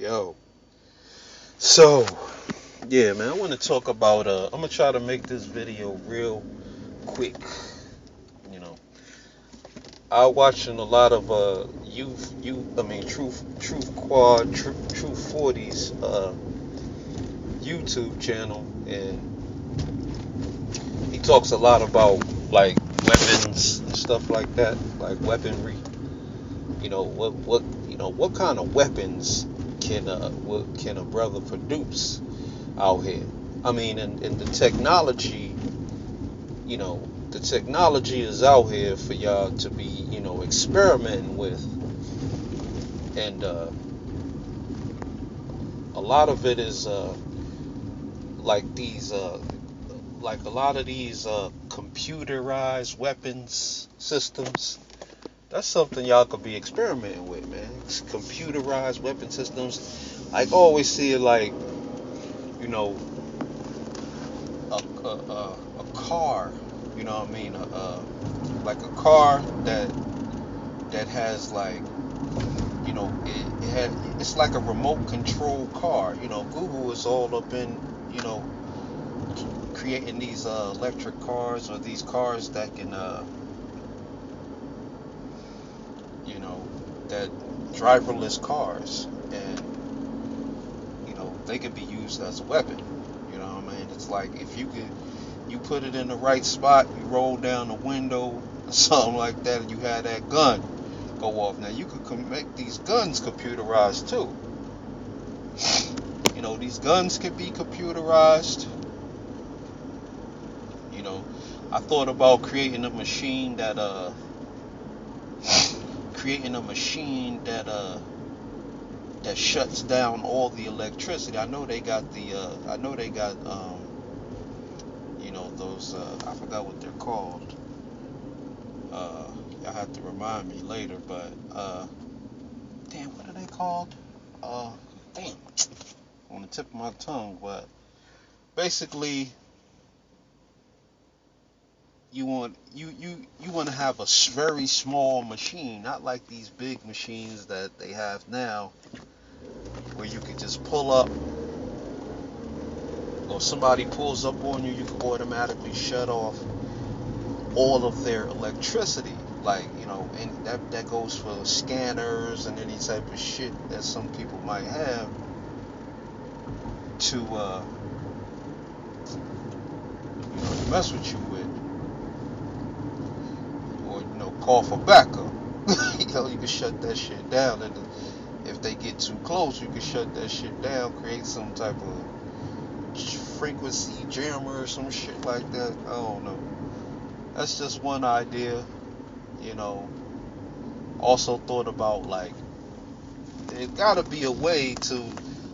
Yo. So, yeah, man, I want to talk about I'm gonna try to make this video real quick. You know, I watching a lot of Truth Quad, Truth 40's YouTube channel, and he talks a lot about like weapons and stuff like that, like weaponry. What kind of weapons what can a brother produce out here? I mean, and the technology, the technology is out here for y'all to be, experimenting with, and a lot of it is like these, like a lot of these computerized weapons systems. That's something y'all could be experimenting with, man. It's computerized weapon systems. I always see it like, you know, a car. You know what I mean? Like a car that has like, it's like a remote control car. Google is all up in, creating these electric cars, or these cars that can, that driverless cars, and they could be used as a weapon. You know what I mean? It's like if you put it in the right spot, you roll down the window or something like that, and you had that gun go off. Now you could make these guns computerized too. These guns can be computerized. I thought about creating a machine that shuts down all the electricity. I know they got those, I forgot what they're called. Y'all have to remind me later, but damn, what are they called? Damn, on the tip of my tongue. But basically, you want to have a very small machine, not like these big machines that they have now, where you can just pull up, or somebody pulls up on you, you can automatically shut off all of their electricity. Like, and that goes for scanners and any type of shit that some people might have to mess with you with, or call for backup. You can shut that shit down, and if they get too close, you can shut that shit down, create some type of frequency jammer or some shit like that. I don't know. That's just one idea. Also thought about, like, there's gotta be a way to,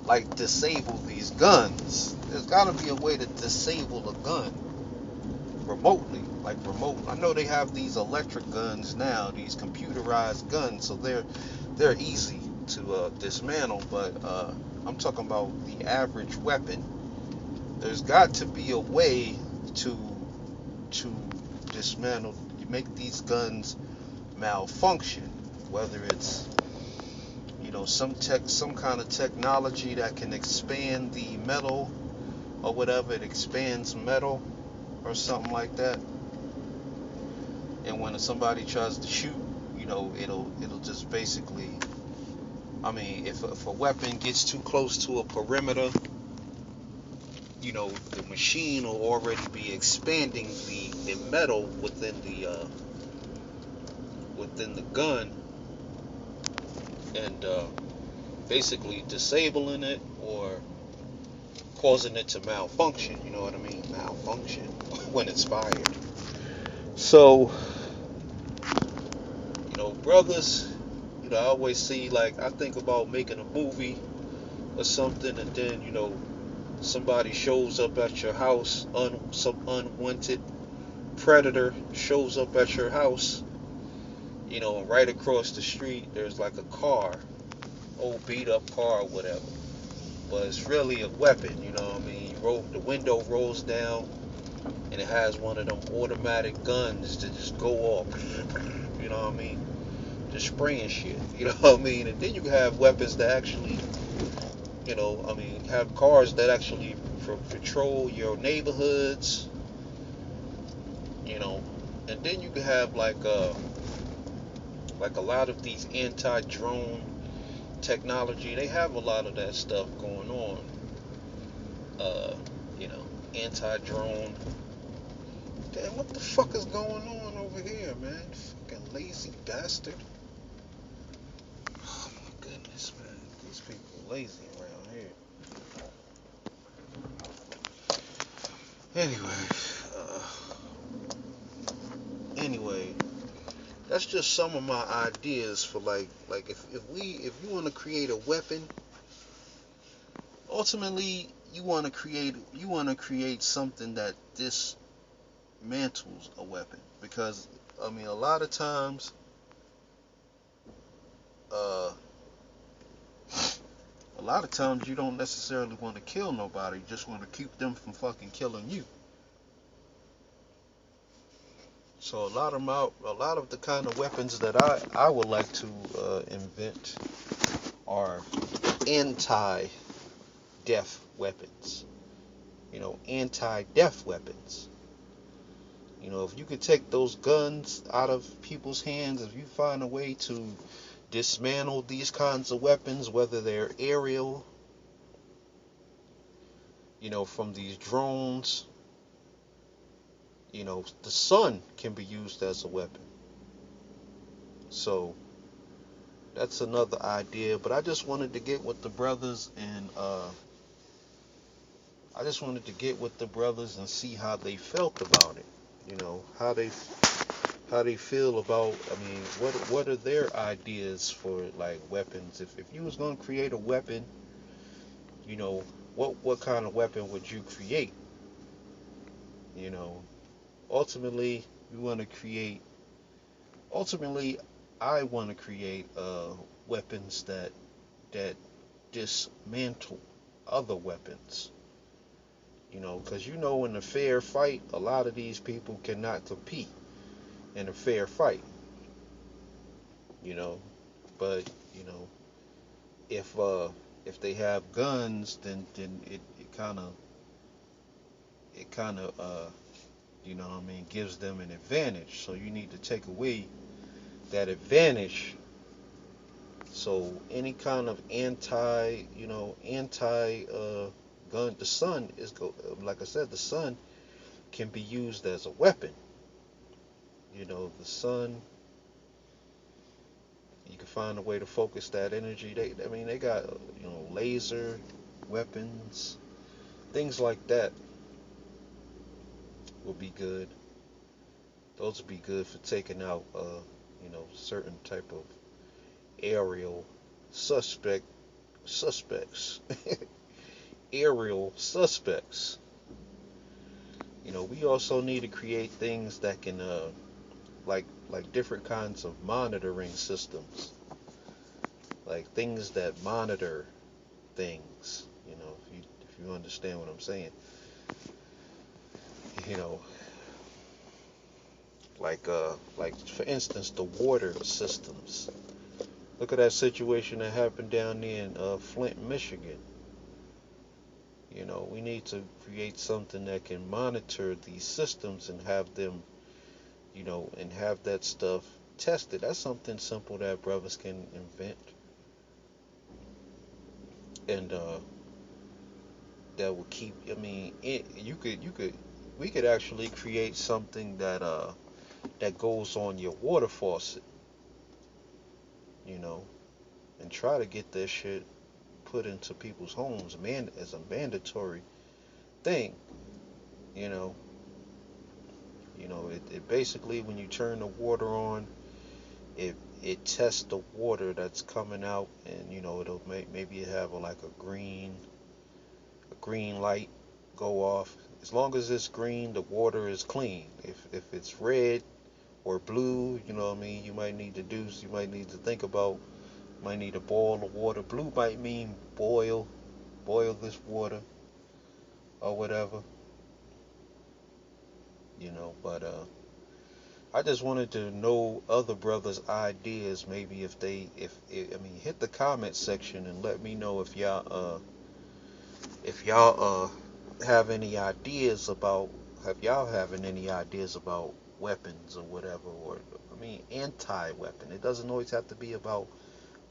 like, disable these guns. There's gotta be a way to disable a gun remotely, like remote. I know they have these electric guns now, these computerized guns, so they're easy to dismantle. But I'm talking about the average weapon. There's got to be a way to dismantle, make these guns malfunction, whether it's some kind of technology that can expand the metal, or whatever. It expands metal or something like that, and when somebody tries to shoot, it'll just basically, I mean, if a weapon gets too close to a perimeter, the machine will already be expanding the metal within the gun, and basically disabling it, or causing it to malfunction. You know what I mean? Malfunction when it's fired. So, brothers, I always see, like, I think about making a movie or something, and then, somebody shows up at your house, some unwanted predator shows up at your house, and right across the street there's like a car, old beat up car or whatever, but it's really a weapon. You know what I mean? The window rolls down, and it has one of them automatic guns that just go off. You know what I mean? Just spraying shit. You know what I mean? And then you have weapons that actually I mean, have cars that actually patrol your neighborhoods. You know, and then you can have like a lot of these anti-drone technology. They have a lot of that stuff going on. Uh, you know, anti-drone. Damn, what the fuck is going on over here, man? Fucking lazy bastard. Oh my goodness, man. These people are lazy around here. Anyway, uh, anyway, that's just some of my ideas for if you want to create a weapon, ultimately you want to create something that dismantles a weapon, because I mean uh a lot of times you don't necessarily want to kill nobody, you just want to keep them from fucking killing you. So a lot of the kind of weapons that I would like to invent are anti-death weapons. Anti-death weapons. If you could take those guns out of people's hands, if you find a way to dismantle these kinds of weapons, whether they're aerial, from these drones, the sun can be used as a weapon. So that's another idea. But I just wanted to get with the brothers and see how they felt about it. How they feel about. I mean, what are their ideas for like weapons? If you was gonna create a weapon, you know, what kind of weapon would you create? You know, ultimately, we want to create. Ultimately, I want to create weapons that dismantle other weapons. Because in a fair fight, a lot of these people cannot compete in a fair fight. You know, but if if they have guns, then it kind of what I mean, gives them an advantage. So you need to take away that advantage. So any kind of anti gun, the sun like I said, the sun can be used as a weapon. The sun, you can find a way to focus that energy. I mean, they got laser weapons, things like that will be good. Those would be good for taking out, certain type of aerial suspects, aerial suspects. We also need to create things that can, like different kinds of monitoring systems, like things that monitor things. If you understand what I'm saying. You know, like for instance, the water systems. Look at that situation that happened down there in Flint, Michigan. We need to create something that can monitor these systems and have them, and have that stuff tested. That's something simple that brothers can invent, and that will keep. I mean, we could actually create something that goes on your water faucet, you know, and try to get that shit put into people's homes, man, as a mandatory thing. You know, it basically, when you turn the water on, it it tests the water that's coming out, and it'll maybe have like a green light go off. As long as it's green, the water is clean. If it's red or blue, what I mean, you might need to think about, might need to boil the water. Blue might mean boil this water or whatever, but I just wanted to know other brothers' ideas. Maybe if I mean, hit the comment section and let me know if y'all have any ideas about have y'all having any ideas about weapons or whatever, or I mean, anti-weapon. It doesn't always have to be about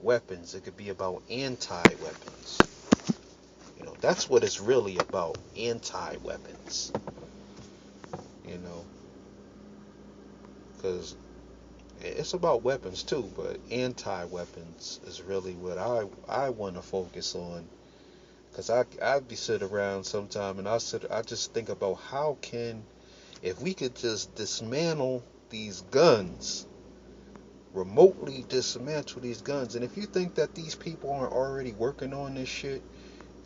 weapons. It could be about anti-weapons. That's what it's really about. Anti-weapons. You know, because it's about weapons too, but anti-weapons is really what I want to focus on. Cause I be sit around sometime and I just think about how can if we could just dismantle these guns, remotely dismantle these guns. And if you think that these people aren't already working on this shit,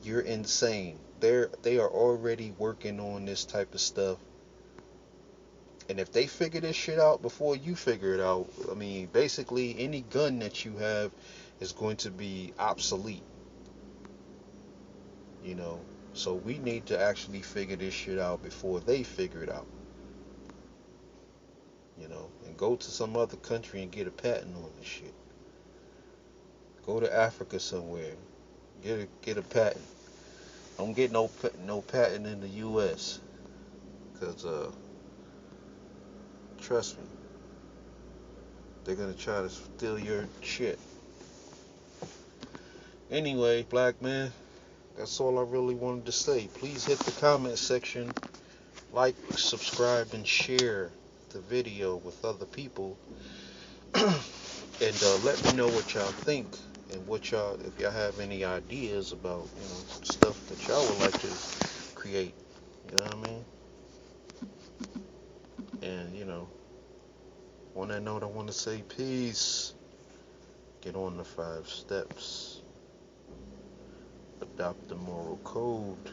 you're insane. They are already working on this type of stuff. And if they figure this shit out before you figure it out, I mean, basically any gun that you have is going to be obsolete, you know. So we need to actually figure this shit out before they figure it out, and go to some other country and get a patent on this shit. Go to Africa somewhere, get a patent. Don't get no patent in the U.S. Cause trust me, they're gonna try to steal your shit. Anyway, black man, that's all I really wanted to say. Please hit the comment section, like, subscribe, and share the video with other people, and let me know what y'all think and if y'all have any ideas about stuff that y'all would like to create. You know what I mean? And on that note, I want to say peace. Get on the 5 steps. Adopt the moral code.